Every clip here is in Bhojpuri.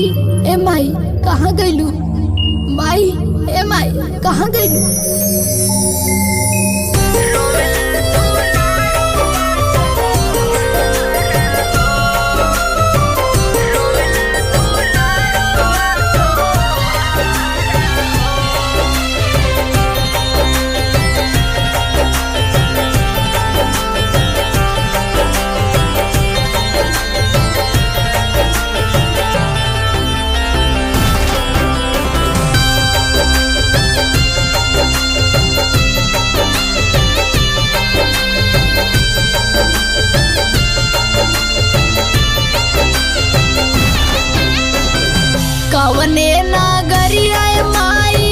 माई कहाँ गइलू? माई ए माई कहाँ गइलू? कवने नगरिया माई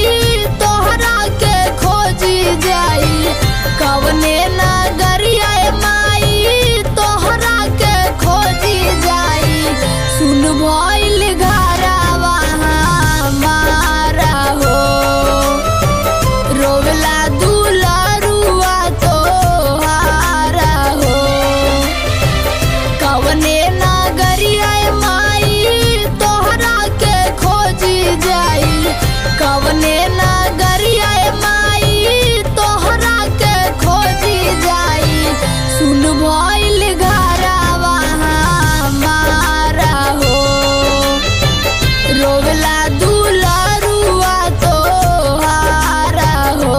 तोहरा के खोजी जाई, कवने नगरिया माई तोहरा के खोजी जाई। सुन भइल घरवा हमारा हो, रोवेला दुलरुआ तोहारा हो। कवने नगरिया माई तोहरा के खोजी जाई, कवने नगरिया माई तोहरा के खोजी जाई। सुन भइल घरवा हमारा हो, रोवेला दुलरुआ तोहारा हो।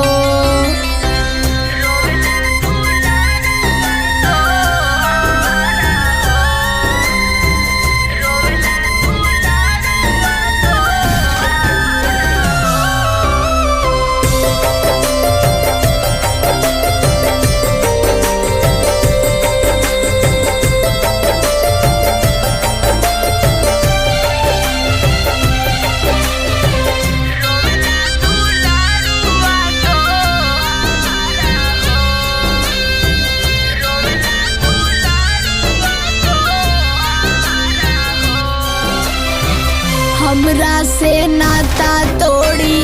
हमरा से नाता तोड़ी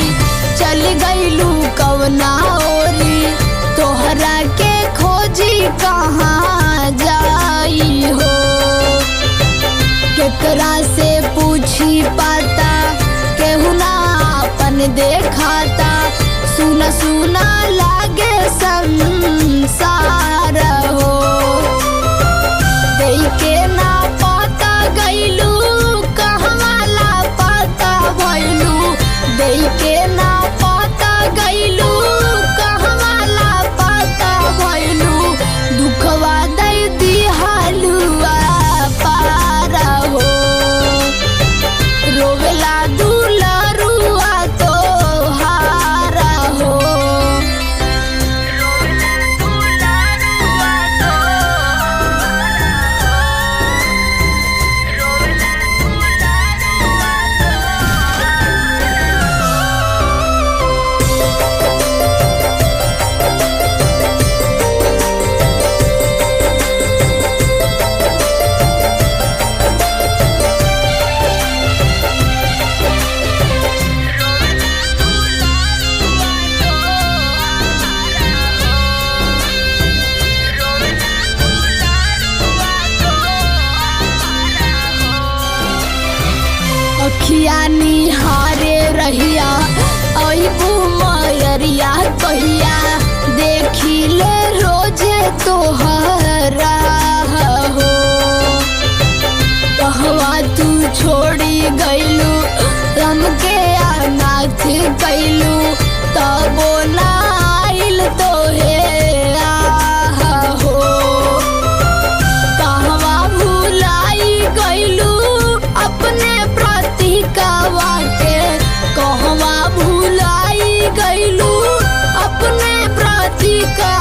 चल गइलू कवना ओरी, तोहरा के खोजी कहाँ जाई हो। केकरा से पूछी पाता, केहू ना अपन देखाता। सुना सुना लागे संसार हो, देई के ना पता गइलू देई के ना पता गइलू कहवाला पता भइलू। दुखवा दई दिहालुआ पारा हो, रोवेला दुलरुआ तोहारा हो। अखिया निहारे रहिया अइबू मयरिया कहिया, देखिले रोजे तोहरा हो। कहवा तू छोड़ी गइलू, हमके अनाथ कइलू, तबो ना आइल तोहे हो। कहवा भुलाई गइलू अपने प्रतिकवा के, कहवा भुलाई गइलू अपने प्रतिका